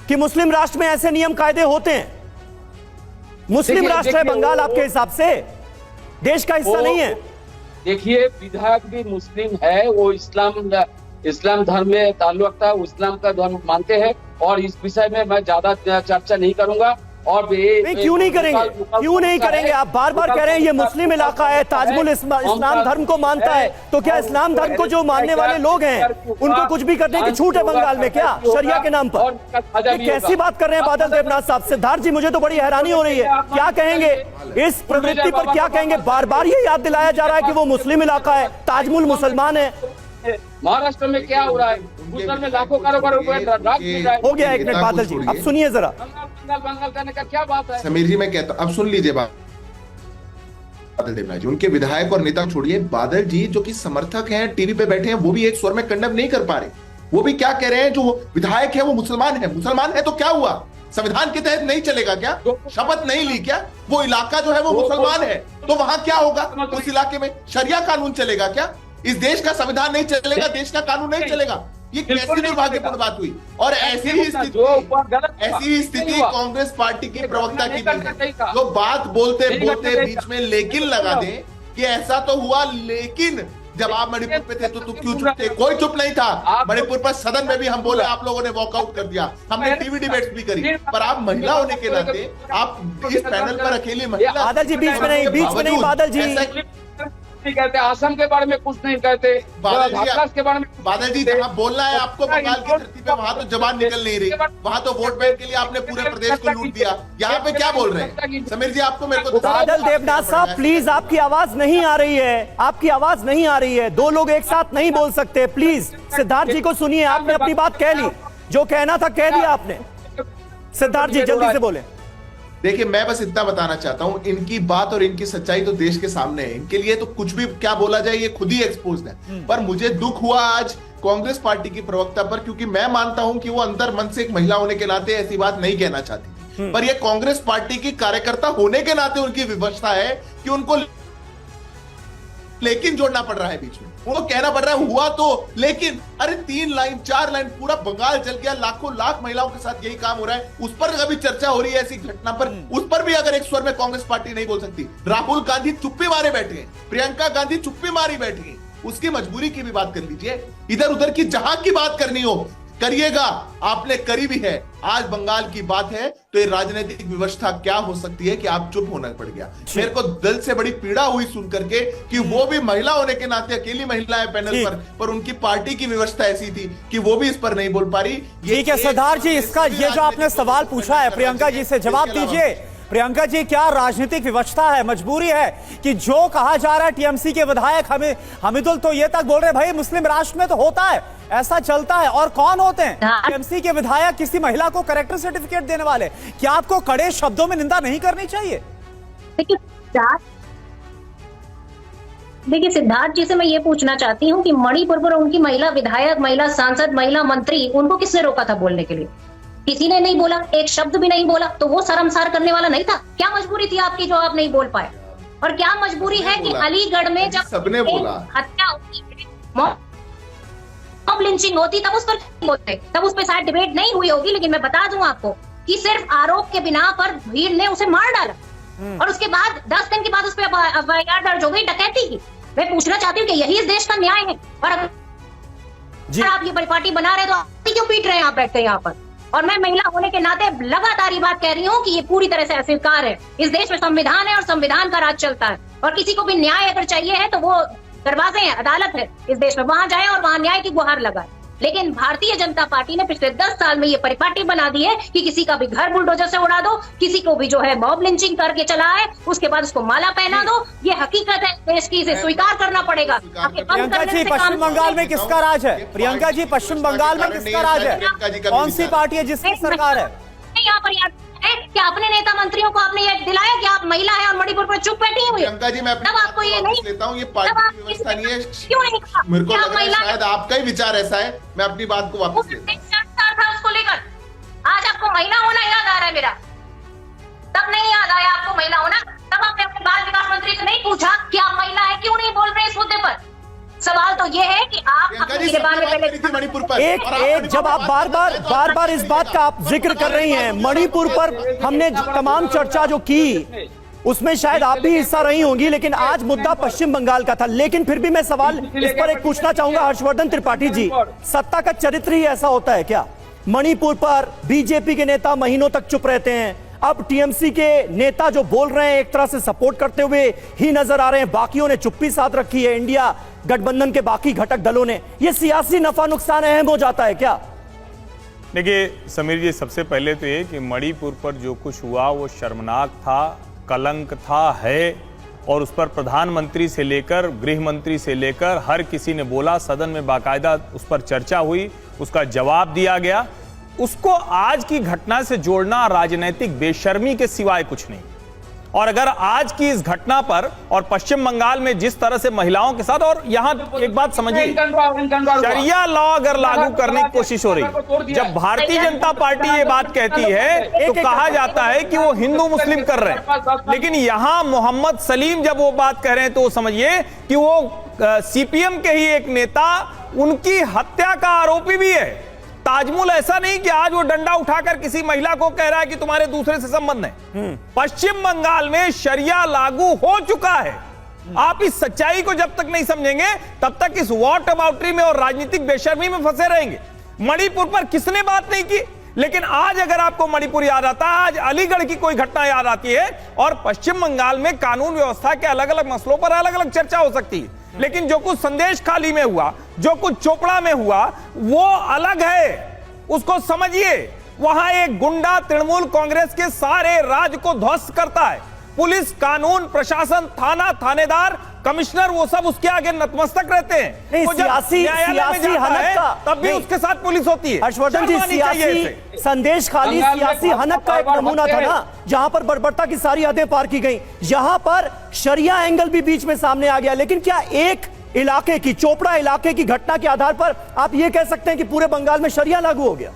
कि मुस्लिम राष्ट्र में ऐसे नियम कायदे होते हैं? मुस्लिम राष्ट्र है बंगाल आपके हिसाब से, देश का हिस्सा नहीं है। देखिए, विधायक भी मुस्लिम है, वो इस्लाम धर्म में ताल्लुक रखता है, इस्लाम का धर्म मानते हैं, और इस विषय में मैं ज्यादा चर्चा नहीं करूंगा। और नहीं, क्यों नहीं करेंगे? क्यों नहीं करेंगे? आप बार बार कह रहे हैं ये मुस्लिम इलाका है, ताजमुल इस्लाम धर्म को मानता है, तो क्या इस्लाम धर्म को जो मानने वाले लोग हैं उनको कुछ भी करने की छूट है बंगाल में क्या, शरिया के नाम पर? ये कैसी बात कर रहे हैं बादल देवनाथ साहब? सिद्धार्थ जी, मुझे तो बड़ी हैरानी हो रही है, क्या कहेंगे इस प्रवृत्ति पर? क्या कहेंगे? बार बार ये याद दिलाया जा रहा है कि वो मुस्लिम इलाका है, ताजमुल मुसलमान है। महाराष्ट्र में क्या हो रहा है? गुजरात में लाखों कारोबार हो गया। एक मिनट बादल जी, अब सुनिए जरा। बंगाल करने का क्या बात है? समीर जी, मैं कहता हूं, अब सुन लीजिए बात बादल देवनाथ जी। उनके विधायक और नेता छोड़िए, बादल जी जो कि समर्थक हैं, टीवी पे बैठे हैं, वो भी एक स्वर में कंडम नहीं कर पा रहे। वो भी क्या कह रहे हैं, जो विधायक है वो मुसलमान है। मुसलमान है तो क्या हुआ? संविधान के तहत नहीं चलेगा क्या? शपथ नहीं ली क्या? वो इलाका जो है वो मुसलमान है, तो वहां क्या होगा? उस इलाके में शरिया कानून चलेगा क्या? इस देश का संविधान नहीं चलेगा, देश का कानून नहीं चलेगा? ये कैसी दुर्भाग्यपूर्ण बात हुई। और ऐसी ही स्थिति कांग्रेस पार्टी की प्रवक्ता की भी है, जो बात बोलते बोलते बीच में लेकिन लगा दे कि ऐसा तो हुआ, लेकिन जब आप मणिपुर पे थे तो तुम क्यों चुप थे? कोई चुप नहीं था। मणिपुर पर सदन में भी हम बोले, आप लोगों ने वॉकआउट कर दिया, हमने टीवी डिबेट्स भी करी, पर आप महिला होने के नाते आप इस पैनल पर अकेली महिला। बादल जी बीच में नहीं बादल जी नहीं कहते, असम के बारे में कुछ नहीं कहते, के बारे में। बादल जी, जहाँ बोलना है आपको बंगाल की धरती पे, वहाँ तो जबान निकल नहीं रही, वहाँ तो वोट बैंक के लिए आपने पूरे प्रदेश को लूट दिया। यहाँ पे क्या बोल रहे हैं समीर जी? आपको मेरे को बादल देवनाथ साहब प्लीज, आपकी आवाज नहीं आ रही है, आपकी आवाज नहीं आ रही है। दो लोग एक साथ नहीं बोल सकते, प्लीज। सिद्धार्थ जी को सुनिए, आपने अपनी बात कह ली, जो कहना था कह दिया आपने। सिद्धार्थ जी जल्दी से बोले। देखिए, मैं बस इतना बताना चाहता हूं, इनकी बात और इनकी सच्चाई तो देश के सामने है। इनके लिए तो कुछ भी क्या बोला जाए, ये खुद ही एक्सपोज है। पर मुझे दुख हुआ आज कांग्रेस पार्टी की प्रवक्ता पर, क्योंकि मैं मानता हूं कि वो अंदर मन से एक महिला होने के नाते ऐसी बात नहीं कहना चाहती, पर ये कांग्रेस पार्टी की कार्यकर्ता होने के नाते उनकी विवशता है कि उनको लेकिन जोड़ना पड़ रहा है बीच में। उनको कहना पड़ रहा है हुआ तो, लेकिन अरे 3 लाइन 4 लाइन, पूरा बंगाल जल गया, लाखों लाख महिलाओं के साथ यही काम हो रहा है, उस पर अभी चर्चा हो रही है ऐसी घटना पर, उस पर भी अगर एक स्वर में कांग्रेस पार्टी नहीं बोल सकती। राहुल गांधी चुप्पी मारे बैठे हैं, प्रियंका गांधी चुप्पी मारी बैठी है, उसकी मजबूरी की भी बात कर लीजिए। इधर उधर की जहां की बात करनी हो करिएगा, आपने करी भी है। आज बंगाल की बात है तो ये राजनीतिक व्यवस्था क्या हो सकती है कि आप चुप होना पड़ गया। मेरे को दिल से बड़ी पीड़ा हुई सुन करके कि वो भी महिला होने के नाते, अकेली महिला है पैनल पर उनकी पार्टी की व्यवस्था ऐसी थी कि वो भी इस पर नहीं बोल पा रही। ठीक है सिद्धार्थ जी, इसका ये जो आपने सवाल पूछा है प्रियंका जी से जवाब दीजिए। प्रियंका जी, क्या राजनीतिक व्यवस्था है, मजबूरी है कि जो कहा जा रहा है टीएमसी के विधायक हमीदुल तो ये तक बोल रहे भाई मुस्लिम राष्ट्र में तो होता है, ऐसा चलता है। और कौन होते हैं टीएमसी के विधायक? किसी महिला को कैरेक्टर सर्टिफिकेट देने वाले। क्या आपको कड़े शब्दों में निंदा नहीं करनी चाहिए? देखिए सिद्धार्थ जी से मैं ये पूछना चाहती हूँ कि मणिपुर पर उनकी महिला विधायक, महिला सांसद, महिला मंत्री, उनको किसने रोका था बोलने के लिए? किसी ने नहीं बोला, एक शब्द भी नहीं बोला, तो वो शर्मसार करने वाला नहीं था? क्या मजबूरी थी आपकी जो आप नहीं बोल पाए? और क्या मजबूरी है कि अलीगढ़ में जब सबने बोला हत्या होती, मॉब लिंचिंग होती, तब उस पर बोलते, तब उस पर शायद डिबेट नहीं हुई होगी, लेकिन मैं बता दूं आपको कि सिर्फ आरोप के बिना पर भीड़ ने उसे मार डाला और उसके बाद 10 दिन के बाद उस पर एफआईआर दर्ज हो गई डकैती की। मैं पूछना चाहती हूँ कि यही इस देश का न्याय है? और अगर आप ये बड़ी पार्टी बना रहे तो आप क्यों पीट रहे हैं आप बैठ कर यहाँ पर? और मैं महिला होने के नाते लगातार ये बात कह रही हूँ कि ये पूरी तरह से अस्वीकार है। इस देश में संविधान है और संविधान का राज चलता है, और किसी को भी न्याय अगर चाहिए है तो वो दरवाजे हैं, अदालत है इस देश में, वहां जाए और वहां न्याय की गुहार लगाए। लेकिन भारतीय जनता पार्टी ने पिछले 10 साल में ये परिपाटी बना दी है कि किसी का भी घर बुलडोजर से उड़ा दो, किसी को भी जो है मॉब लिंचिंग करके चलाए, उसके बाद उसको माला पहना दो। ये हकीकत है देश की, इसे स्वीकार करना पड़ेगा। प्रियंका जी, पश्चिम बंगाल में किसका राज है? प्रियंका जी, पश्चिम बंगाल में किसका राज है? कौन सी पार्टी है जिसकी सरकार है? यहाँ पर क्या अपने नेता मंत्रियों को आपने ये दिलाया कि आप महिला हैं और मणिपुर पर चुप बैठी हुई? प्रियंका जी, मैं तब आपको ये नहीं लेता हूँ, ये पार्टी की व्यवस्था नहीं है। क्यों नहीं? मेरे को लग रहा है शायद आपका ही विचार ऐसा है। मैं अपनी बात को वापस लेता था उसको लेकर। आज आपको महिला होना याद आ रहा है मेरा, तब नहीं याद आया आपको महिला होना? तब आपने अपने बाल विकास मंत्री से नहीं पूछा कि आप महिला है, क्यों नहीं बोल रहे इस मुद्दे पर? सवाल तो ये है कि आप प्रियंका अपने जी गिरबान में करी थी पहले मणिपुर पर एक जब आप बार बार इस बात का आप जिक्र कर रही हैं, मणिपुर पर हमने तमाम चर्चा जो की उसमें शायद आप भी हिस्सा रही होंगी, लेकिन आज मुद्दा पश्चिम बंगाल का था। लेकिन फिर भी मैं सवाल इस पर एक पूछना चाहूंगा हर्षवर्धन त्रिपाठी जी, सत्ता का चरित्र ही ऐसा होता है क्या? मणिपुर पर बीजेपी के नेता महीनों तक चुप रहते हैं, अब टीएमसी के नेता जो बोल रहे हैं एक तरह से सपोर्ट करते हुए ही नजर आ रहे हैं, बाकियों ने चुप्पी साध रखी है, इंडिया गठबंधन के बाकी घटक दलों ने। यह सियासी नफा नुकसान अहम हो जाता है क्या? देखिए समीर जी, सबसे पहले तो ये कि मणिपुर पर जो कुछ हुआ वो शर्मनाक था, कलंक था, है, और उस पर प्रधानमंत्री से लेकर गृह मंत्री से लेकर हर किसी ने बोला, सदन में बाकायदा उस पर चर्चा हुई, उसका जवाब दिया गया। उसको आज की घटना से जोड़ना राजनीतिक बेशर्मी के सिवाय कुछ नहीं। और अगर आज की इस घटना पर और पश्चिम बंगाल में जिस तरह से महिलाओं के साथ, और यहां एक बात समझिए, शरिया लॉ अगर लागू करने की कोशिश हो रही, जब भारतीय जनता पार्टी ये बात कहती है तो कहा जाता है कि वो हिंदू मुस्लिम कर रहे हैं, लेकिन यहां मोहम्मद सलीम जब वो बात कह रहे हैं तो समझिए कि वो सीपीएम के ही एक नेता, उनकी हत्या का आरोपी भी है। ताजमुल ऐसा नहीं कि आज वो डंडा उठाकर किसी महिला को कह रहा है कि तुम्हारे दूसरे से संबंध है। पश्चिम बंगाल में शरिया लागू हो चुका है। आप इस सच्चाई को जब तक नहीं समझेंगे तब तक इस वॉट अबाउटरी में और राजनीतिक बेशर्मी में फंसे रहेंगे। मणिपुर पर किसने बात नहीं की, लेकिन आज अगर आपको मणिपुर याद आता है, आज अलीगढ़ की कोई घटना याद आती है, और पश्चिम बंगाल में कानून व्यवस्था के अलग अलग मसलों पर अलग अलग चर्चा हो सकती है, लेकिन जो कुछ संदेश खाली में हुआ, जो कुछ चोपड़ा में हुआ, वो अलग है। उसको समझिए। वहां एक गुंडा तृणमूल कांग्रेस के सारे राज को ध्वस्त करता है। पुलिस, कानून, प्रशासन, थाना, थानेदार, कमिश्नर, वो सब उसके आगे नतमस्तक रहते हैं। नहीं, सियासी हनक का तब भी उसके साथ पुलिस होती है। हर्षवर्धन जी, सियासी संदेश खाली सियासी हनक का एक नमूना था ना, जहां पर बर्बरता की सारी हदें पार की गई। यहां पर शरिया एंगल भी बीच में सामने आ गया। लेकिन क्या एक इलाके की, चोपड़ा इलाके की घटना के आधार पर आप यह कह सकते हैं कि पूरे बंगाल में शरिया लागू हो गया?